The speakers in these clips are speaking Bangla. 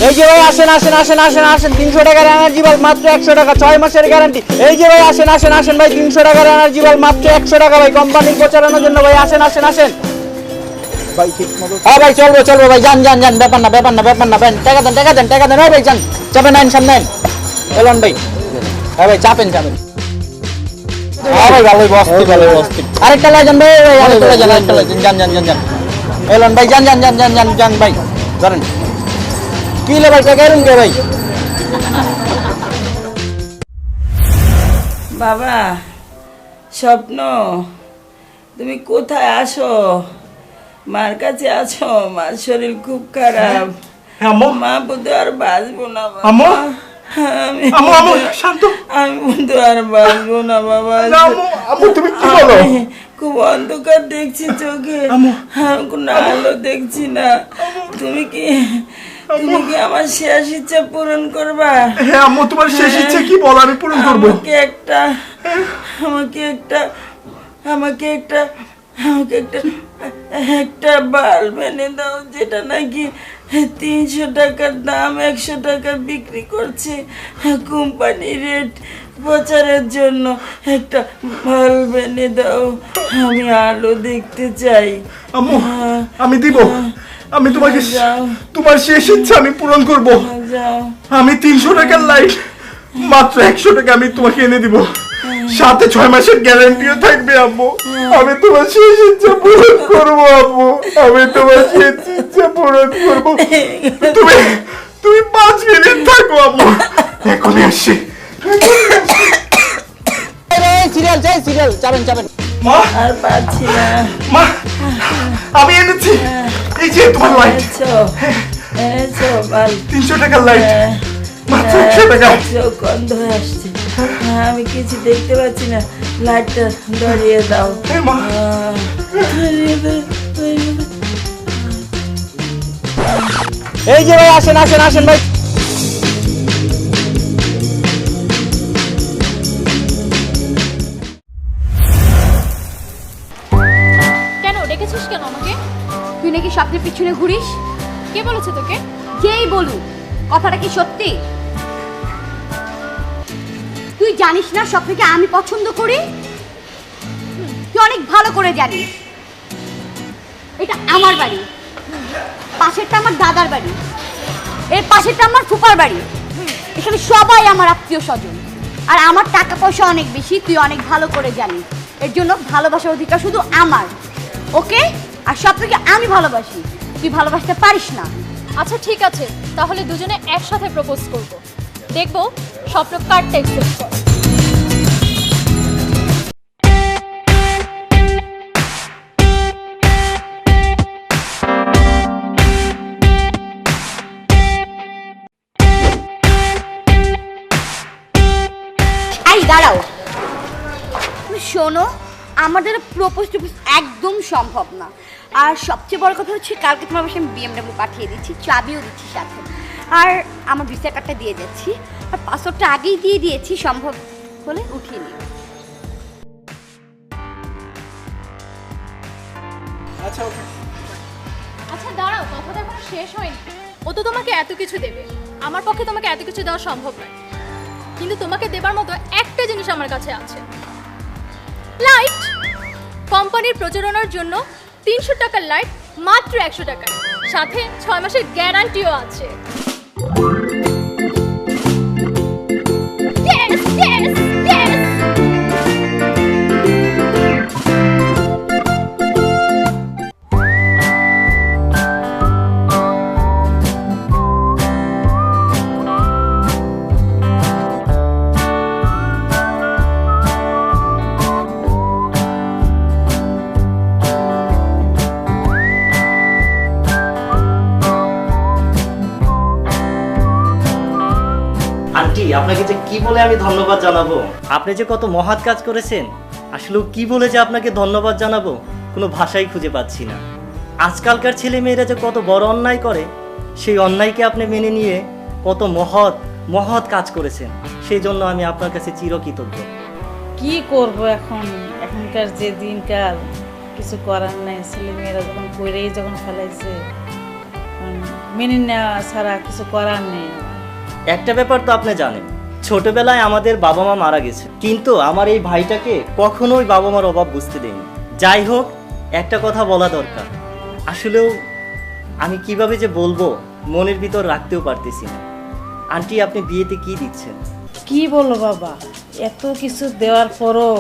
এই যে ভাই আসেন আসেন আসেন আসেন আসেন 300 টাকার এনার্জি বাল্ব মাত্র 100 টাকা 6 মাসের গ্যারান্টি। এই যে ভাই আসেন আসেন আসেন ভাই 300 টাকার এনার্জি বাল্ব মাত্র 100 টাকা ভাই কোম্পানির প্রচারণার জন্য ভাই আসেন আসেন আসেন ভাই ঠিক মতো। হ্যাঁ ভাই চলবো চলবো ভাই যান যান যান ব্যাপার না ব্যাপার না ব্যাপার না ভাই টাকা দেন টাকা দেন টাকা দেন ভাই যান চাপেন আইন সামনে আইন এলন ভাই। হ্যাঁ ভাই চাপেন চাপেন। হ্যাঁ ভাই ভালোই বস্তি ভালোই বস্তি আরেকটা লাই যান ভাই আরেকটা লাই যান আরেকটা লাই যান যান যান যান এলন ভাই যান যান যান যান যান যান ভাই ধরেন কি লে ভাই টাকা এলেন কে ভাই। বাবা স্বপ্ন তুমি কোথায় আসো? মার কাছে আছো? মার শরীর খুব খারাপ। মা বুধ আর বাঁচবো না বাবা। আমি বুধ আর বাঁচবো না বাবা। আমি খুব অন্ধকার দেখছি চোখে, কোনো আলো দেখছি না। তুমি কি আমার শেষ ইচ্ছা পূরণ করবা? হ্যাঁ আম্মু তোমার শেষ ইচ্ছা কি বল আমি পূরণ করব। আমাকে একটা বাল্ব এনে দাও যেটা নাকি 300 টাকার দাম 100 টাকা বিক্রি করছে কোম্পানি রেট প্রচারের জন্য। একটা বাল্ব এনে দাও, আমি আলো দেখতে চাই। আম্মু আমি দিব, আমি তোমাকে তোমার শেষ ইচ্ছা আমি পূরণ করব। আমি 300 টাকার লাইট মাত্র 100 টাকা আমি তোমাকে এনে দিব, সাথে 6 মাসের গ্যারান্টিও থাকবে আম্মু। আমি তোমার শেষ ইচ্ছা পূরণ করব আম্মু, আমি তোমার শেষ ইচ্ছা পূরণ করব। তুমি 5 মিনিট থাকো আম্মু, এখনই আসছি। সিরিয়াল চাই সিরিয়াল চাবেন চাবেন। মা আর পাচ্ছি না মা, আমি এনেছি এই যে তোমার লাইট। এনেছো বাল্ব 300 টাকার লাইট মাত্র 100 টাকা। চোখ বন্ধ হয়ে আসছে, আমি কিছু দেখতে পাচ্ছি না। লাইটটা ধরিয়ে দাও। মা এই যে ভাই আসেন আসেন আসেন ভাই। কেন ডেকেছিস কেন আমাকে? তুই নাকি স্বপ্নের পিছনে ঘুরিস? কে বলেছে তোকে? যেই বলুক, কথাটা কি সত্যি? তুই জানিস না স্বপ্নকে আমি পছন্দ করি? তুই অনেক ভালো করে জানিস। এটা আমার বাড়ি, পাশেরটা আমার দাদার বাড়ি, এর পাশেরটা আমার ফুপার বাড়ি। এখানে সবাই আমার আত্মীয় স্বজন, আর আমার টাকা পয়সা অনেক বেশি, তুই অনেক ভালো করে জানিস। এর জন্য ভালোবাসার অধিকার শুধু আমার, ওকে? আর স্বপ্নকে আমি ভালোবাসি, তুই ভালোবাসতে পারিস না। আচ্ছা ঠিক আছে, তাহলে দুজনে একসাথে প্রপোজ করব, দেখবো স্বপ্ন কার্ডটা অ্যাকসেপ্ট করে। এই দাঁড়াও, তুমি শোনো, আমাদের প্রপোজ টপোজ একদম সম্ভব না। আর সবচেয়ে বড় কথা হচ্ছে কালকে তোমার বাসায় আমি BMW পাঠিয়ে দিচ্ছি, চাবিও দিচ্ছি সাথে, আর আমার ভিসা কার্ডটা দিয়ে যাচ্ছি, আর পাসওয়ার্ডটা আগেই দিয়ে দিয়েছি, সম্ভব হলে উঠিয়ে নিও। আচ্ছা দাঁড়াও, কথাটা এখনো শেষ হয়নি। ও তো তোমাকে এত কিছু দেবে, আমার পক্ষে তোমাকে এত কিছু দেওয়া সম্ভব নয়, কিন্তু তোমাকে দেবার মতো একটা জিনিস আমার কাছে আছে, লাইট। কোম্পানির প্রচারণার জন্য 300 টাকার লাইট মাত্র 100 টাকায়, সাথে 6 মাসের গ্যারান্টিও আছে। Yes, yes, yes! আন্টি আপনাকে যে কি বলে আমি ধন্যবাদ জানাবো, আপনি যে কত মহৎ কাজ করেছেন, আসলে কি বলে যে আপনাকে ধন্যবাদ জানাবো কোনো ভাষাই খুঁজে পাচ্ছি না। আজকালকার ছেলে মেয়েরা যে কত বড় অন্যায় করে, সেই অন্যায়কে আপনি মেনে নিয়ে কত মহৎ মহৎ কাজ করেছেন, সেই জন্য আমি আপনার কাছে চিরকৃতজ্ঞ। কি করব এখন, এখনকার যে দিনকাল, কিছু করার নাই। ছেলে মেয়েরা যখন করেই যখন ফেলাইছে, মেনে নেওয়া ছাড়া কিছু করার নেই। একটা ব্যাপার তো আপনি জানেন, ছোটবেলায় আমাদের বাবা মা মারা গেছে, কিন্তু আমার এই ভাইটাকে কখনোই বাবা মার অভাব বুঝতে দেয়নি। যাই হোক, একটা কথা বলা দরকার, আসলেও আমি কিভাবে যে বলবো মনের ভিতর রাখতেও পারতেছি না। আন্টি, আপনি বিয়েতে কি দিচ্ছেন? কি বলো বাবা, এত কিছু দেওয়ার পরও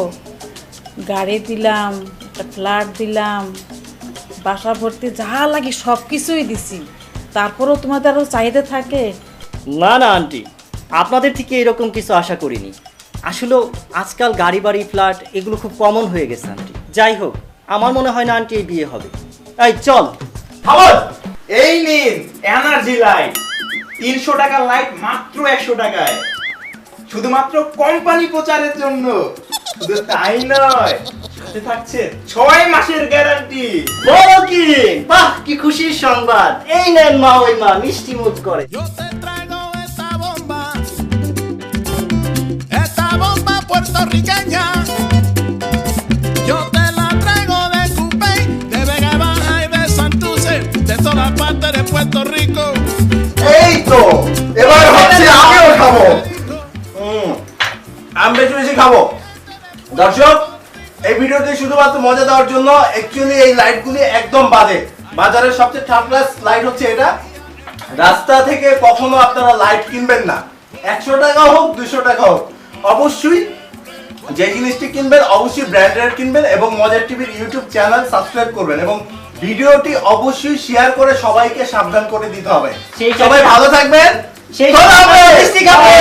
গাড়ি দিলাম, একটা ফ্ল্যাট দিলাম, বাসা ভর্তি যা লাগে সব কিছুই দিছি, তারপরেও তোমাদের আরও চাহিদা থাকে? না না আন্টি, আপনাদের থেকে এরকম কিছু আশা করিনি। আসলেও আজকাল গাড়ি বাড়ি ফ্ল্যাট এগুলো খুব কমন হয়ে গেছে আন্টি। যাই হোক, আমার মনে হয় না আন্টি এই বিয়ে হবে। এই চল। এই নিন এনার্জি লাইট, 300 টাকার লাইট মাত্র 100 টাকায়, শুধুমাত্র কোম্পানি প্রচারের জন্য। শুধু তাই নয়, সাথে থাকছে 6 মাসের গ্যারান্টি। বলো কি, বাহ কি খুশির সংবাদ! এই নেন মা, ওই মা মিষ্টি মুখ করে। Yo te traigo esta bomba puertorriqueña. Yo te la traigo de Cupey, de Vega Baja y de Santurce, de todas partes de Puerto Rico. এই তো এবার হচ্ছে আমিও খাবো। আমি বেশি বেশি খাবো। দর্শক, এই ভিডিওটি শুধুমাত্র মজা দেওয়ার জন্য, অ্যাকচুয়ালি এই লাইটগুলি একদম বাজে। বাজারের সবচেয়ে থার্ড ক্লাস লাইট হচ্ছে এটা। রাস্তা থেকে কখনো আপনারা লাইট কিনবেন না, 100 টাকা হোক 200 টাকা হোক, অবশ্যই যে জিনিসটি কিনবেন অবশ্যই ব্র্যান্ডেড কিনবেন এবং মজার টিভির ইউটিউব চ্যানেল সাবস্ক্রাইব করবেন এবং ভিডিওটি অবশ্যই শেয়ার করে সবাইকে সাবধান করে দিতে হবে। সেই সবাই ভালো থাকবেন, সেই খোদা হাফেজ। মিষ্টি খাবে।